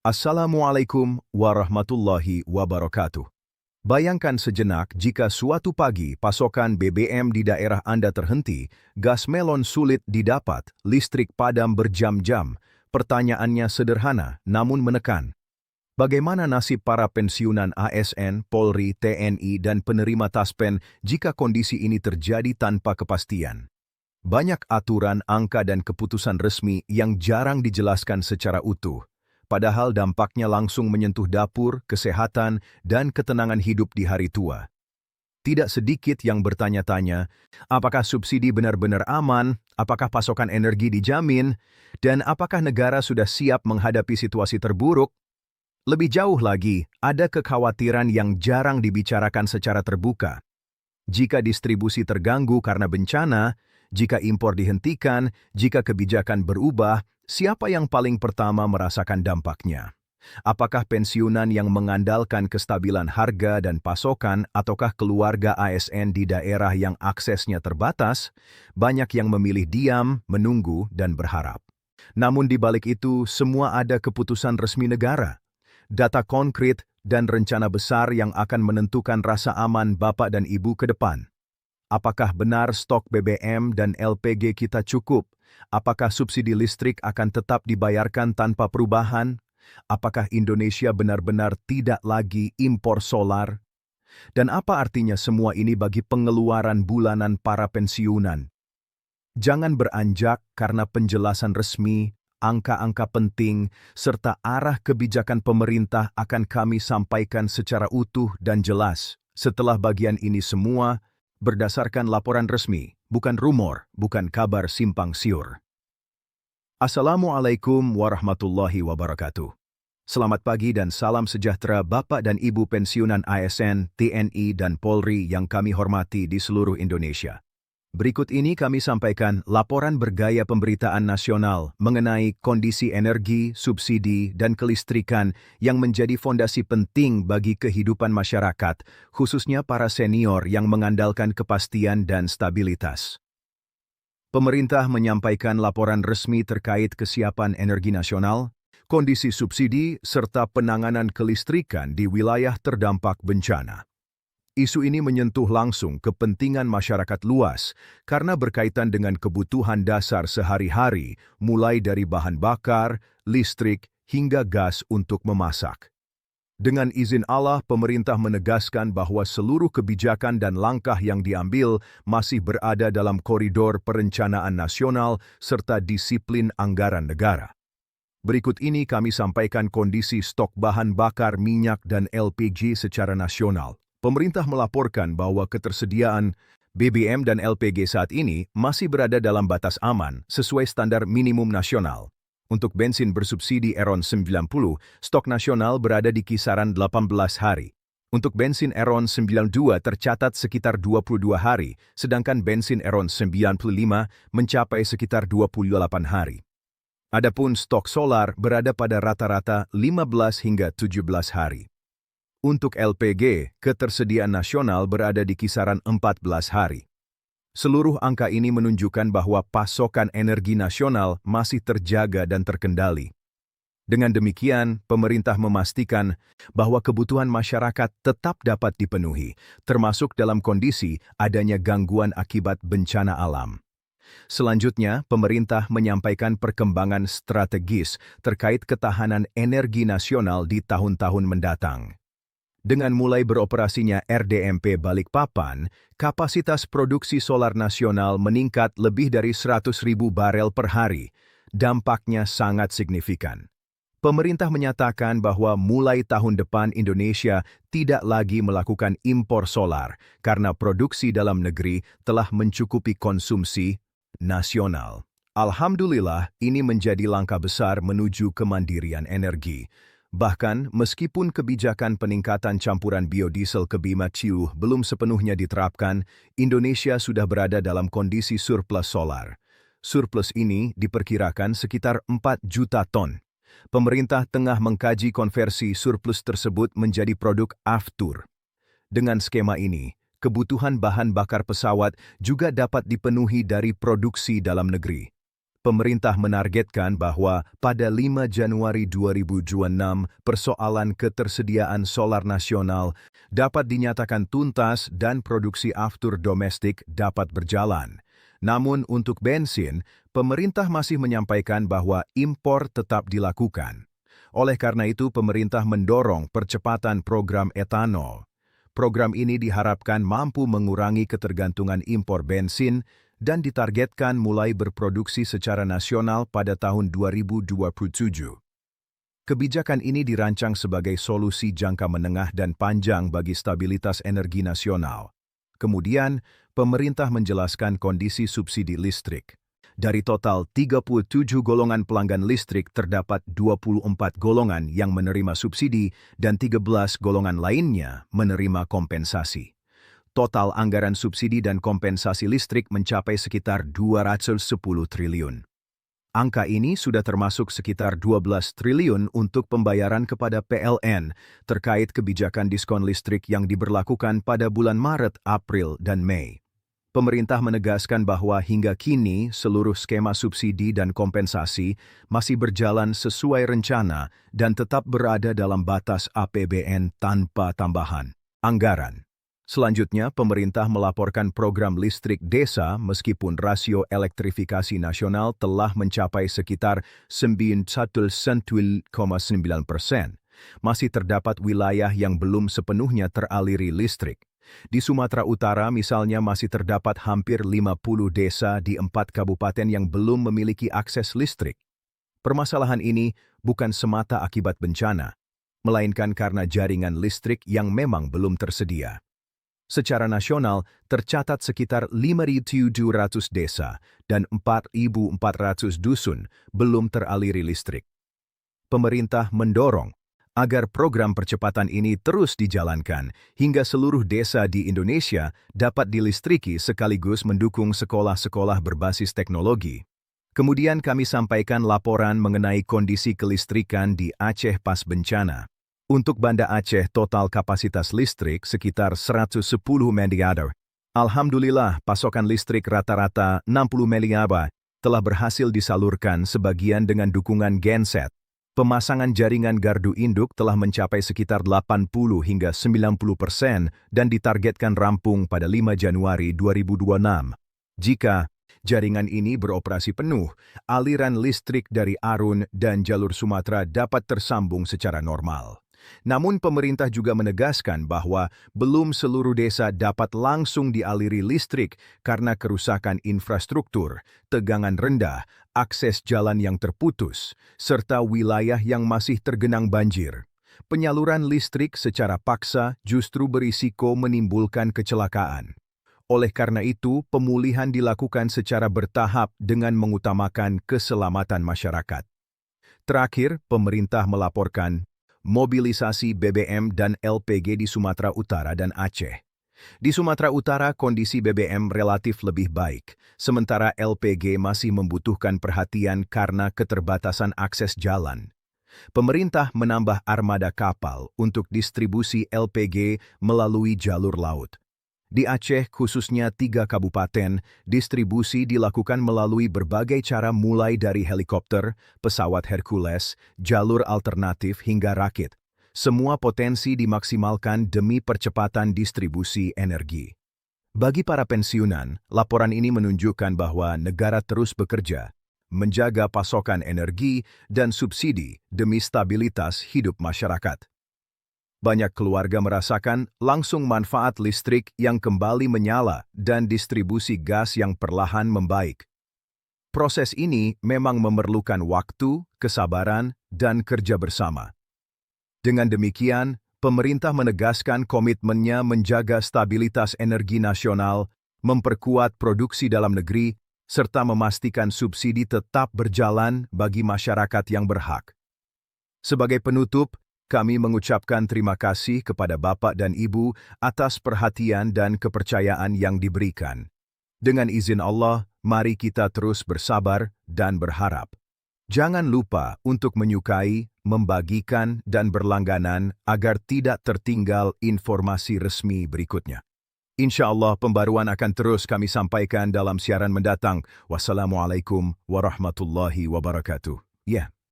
Assalamualaikum warahmatullahi wabarakatuh. Bayangkan sejenak jika suatu pagi pasokan BBM di daerah Anda terhenti, gas melon sulit didapat, listrik padam berjam-jam. Pertanyaannya sederhana namun menekan. Bagaimana nasib para pensiunan ASN, Polri, TNI, dan penerima taspen jika kondisi ini terjadi tanpa kepastian? Banyak aturan, angka, dan keputusan resmi yang jarang dijelaskan secara utuh. Padahal dampaknya langsung menyentuh dapur, kesehatan, dan ketenangan hidup di hari tua. Tidak sedikit yang bertanya-tanya, apakah subsidi benar-benar aman, apakah pasokan energi dijamin, dan apakah negara sudah siap menghadapi situasi terburuk? Lebih jauh lagi, ada kekhawatiran yang jarang dibicarakan secara terbuka. Jika distribusi terganggu karena bencana, jika impor dihentikan, jika kebijakan berubah, siapa yang paling pertama merasakan dampaknya? Apakah pensiunan yang mengandalkan kestabilan harga dan pasokan ataukah keluarga ASN di daerah yang aksesnya terbatas? Banyak yang memilih diam, menunggu, dan berharap. Namun di balik itu, semua ada keputusan resmi negara, data konkret, dan rencana besar yang akan menentukan rasa aman Bapak dan Ibu ke depan. Apakah benar stok BBM dan LPG kita cukup? Apakah subsidi listrik akan tetap dibayarkan tanpa perubahan? Apakah Indonesia benar-benar tidak lagi impor solar? Dan apa artinya semua ini bagi pengeluaran bulanan para pensiunan? Jangan beranjak karena penjelasan resmi, angka-angka penting, serta arah kebijakan pemerintah akan kami sampaikan secara utuh dan jelas. Setelah bagian ini semua, berdasarkan laporan resmi, bukan rumor, bukan kabar simpang siur. Assalamualaikum warahmatullahi wabarakatuh. Selamat pagi dan salam sejahtera Bapak dan Ibu pensiunan ASN, TNI, dan Polri yang kami hormati di seluruh Indonesia. Berikut ini kami sampaikan laporan bergaya pemberitaan nasional mengenai kondisi energi, subsidi, dan kelistrikan yang menjadi fondasi penting bagi kehidupan masyarakat, khususnya para senior yang mengandalkan kepastian dan stabilitas. Pemerintah menyampaikan laporan resmi terkait kesiapan energi nasional, kondisi subsidi, serta penanganan kelistrikan di wilayah terdampak bencana. Isu ini menyentuh langsung kepentingan masyarakat luas karena berkaitan dengan kebutuhan dasar sehari-hari, mulai dari bahan bakar, listrik, hingga gas untuk memasak. Dengan izin Allah, pemerintah menegaskan bahwa seluruh kebijakan dan langkah yang diambil masih berada dalam koridor perencanaan nasional serta disiplin anggaran negara. Berikut ini kami sampaikan kondisi stok bahan bakar minyak dan LPG secara nasional. Pemerintah melaporkan bahwa ketersediaan BBM dan LPG saat ini masih berada dalam batas aman sesuai standar minimum nasional. Untuk bensin bersubsidi Eron 90, stok nasional berada di kisaran 18 hari. Untuk bensin Eron 92 tercatat sekitar 22 hari, sedangkan bensin Eron 95 mencapai sekitar 28 hari. Adapun stok solar berada pada rata-rata 15 hingga 17 hari. Untuk LPG, ketersediaan nasional berada di kisaran 14 hari. Seluruh angka ini menunjukkan bahwa pasokan energi nasional masih terjaga dan terkendali. Dengan demikian, pemerintah memastikan bahwa kebutuhan masyarakat tetap dapat dipenuhi, termasuk dalam kondisi adanya gangguan akibat bencana alam. Selanjutnya, pemerintah menyampaikan perkembangan strategis terkait ketahanan energi nasional di tahun-tahun mendatang. Dengan mulai beroperasinya RDMP Balikpapan, kapasitas produksi solar nasional meningkat lebih dari 100.000 barel per hari. Dampaknya sangat signifikan. Pemerintah menyatakan bahwa mulai tahun depan Indonesia tidak lagi melakukan impor solar karena produksi dalam negeri telah mencukupi konsumsi nasional. Alhamdulillah, ini menjadi langkah besar menuju kemandirian energi. Bahkan, meskipun kebijakan peningkatan campuran biodiesel ke Bima Ciu belum sepenuhnya diterapkan, Indonesia sudah berada dalam kondisi surplus solar. Surplus ini diperkirakan sekitar 4 juta ton. Pemerintah tengah mengkaji konversi surplus tersebut menjadi produk aftur. Dengan skema ini, kebutuhan bahan bakar pesawat juga dapat dipenuhi dari produksi dalam negeri. pemerintah menargetkan bahwa pada 5 Januari 2026 persoalan ketersediaan solar nasional dapat dinyatakan tuntas dan produksi aftur domestik dapat berjalan. Namun untuk bensin, pemerintah masih menyampaikan bahwa impor tetap dilakukan. Oleh karena itu, pemerintah mendorong percepatan program etanol. Program ini diharapkan mampu mengurangi ketergantungan impor bensin dan ditargetkan mulai berproduksi secara nasional pada tahun 2027. Kebijakan ini dirancang sebagai solusi jangka menengah dan panjang bagi stabilitas energi nasional. Kemudian, pemerintah menjelaskan kondisi subsidi listrik. Dari total 37 golongan pelanggan listrik terdapat 24 golongan yang menerima subsidi dan 13 golongan lainnya menerima kompensasi. Total anggaran subsidi dan kompensasi listrik mencapai sekitar 210 triliun. Angka ini sudah termasuk sekitar 12 triliun untuk pembayaran kepada PLN terkait kebijakan diskon listrik yang diberlakukan pada bulan Maret, April, dan Mei. Pemerintah menegaskan bahwa hingga kini seluruh skema subsidi dan kompensasi masih berjalan sesuai rencana dan tetap berada dalam batas APBN tanpa tambahan anggaran. Selanjutnya, pemerintah melaporkan program listrik desa meskipun rasio elektrifikasi nasional telah mencapai sekitar 91,9%. Masih terdapat wilayah yang belum sepenuhnya teraliri listrik. Di Sumatera Utara misalnya masih terdapat hampir 50 desa di 4 kabupaten yang belum memiliki akses listrik. Permasalahan ini bukan semata akibat bencana, melainkan karena jaringan listrik yang memang belum tersedia. Secara nasional, tercatat sekitar 5.700 desa dan 4.400 dusun belum teraliri listrik. Pemerintah mendorong agar program percepatan ini terus dijalankan hingga seluruh desa di Indonesia dapat dilistriki sekaligus mendukung sekolah-sekolah berbasis teknologi. Kemudian kami sampaikan laporan mengenai kondisi kelistrikan di Aceh pas bencana. Untuk Banda Aceh total kapasitas listrik sekitar 110 MW. Alhamdulillah pasokan listrik rata-rata 60 MW telah berhasil disalurkan sebagian dengan dukungan genset. Pemasangan jaringan gardu induk telah mencapai sekitar 80 hingga 90% dan ditargetkan rampung pada 5 Januari 2026. Jika jaringan ini beroperasi penuh, aliran listrik dari Arun dan jalur Sumatera dapat tersambung secara normal. Namun pemerintah juga menegaskan bahwa belum seluruh desa dapat langsung dialiri listrik karena kerusakan infrastruktur, tegangan rendah, akses jalan yang terputus, serta wilayah yang masih tergenang banjir. Penyaluran listrik secara paksa justru berisiko menimbulkan kecelakaan. Oleh karena itu, pemulihan dilakukan secara bertahap dengan mengutamakan keselamatan masyarakat. Terakhir, pemerintah melaporkan mobilisasi BBM dan LPG di Sumatera Utara dan Aceh. Di Sumatera Utara, kondisi BBM relatif lebih baik, sementara LPG masih membutuhkan perhatian karena keterbatasan akses jalan. Pemerintah menambah armada kapal untuk distribusi LPG melalui jalur laut. Di Aceh, khususnya 3 kabupaten, distribusi dilakukan melalui berbagai cara mulai dari helikopter, pesawat Hercules, jalur alternatif hingga rakit. Semua potensi dimaksimalkan demi percepatan distribusi energi. Bagi para pensiunan, laporan ini menunjukkan bahwa negara terus bekerja, menjaga pasokan energi dan subsidi demi stabilitas hidup masyarakat. Banyak keluarga merasakan langsung manfaat listrik yang kembali menyala dan distribusi gas yang perlahan membaik. Proses ini memang memerlukan waktu, kesabaran, dan kerja bersama. Dengan demikian, pemerintah menegaskan komitmennya menjaga stabilitas energi nasional, memperkuat produksi dalam negeri, serta memastikan subsidi tetap berjalan bagi masyarakat yang berhak. Sebagai penutup, kami mengucapkan terima kasih kepada Bapak dan Ibu atas perhatian dan kepercayaan yang diberikan. Dengan izin Allah, mari kita terus bersabar dan berharap. Jangan lupa untuk menyukai, membagikan, dan berlangganan agar tidak tertinggal informasi resmi berikutnya. Insya Allah pembaruan akan terus kami sampaikan dalam siaran mendatang. Wassalamualaikum warahmatullahi wabarakatuh. Ya.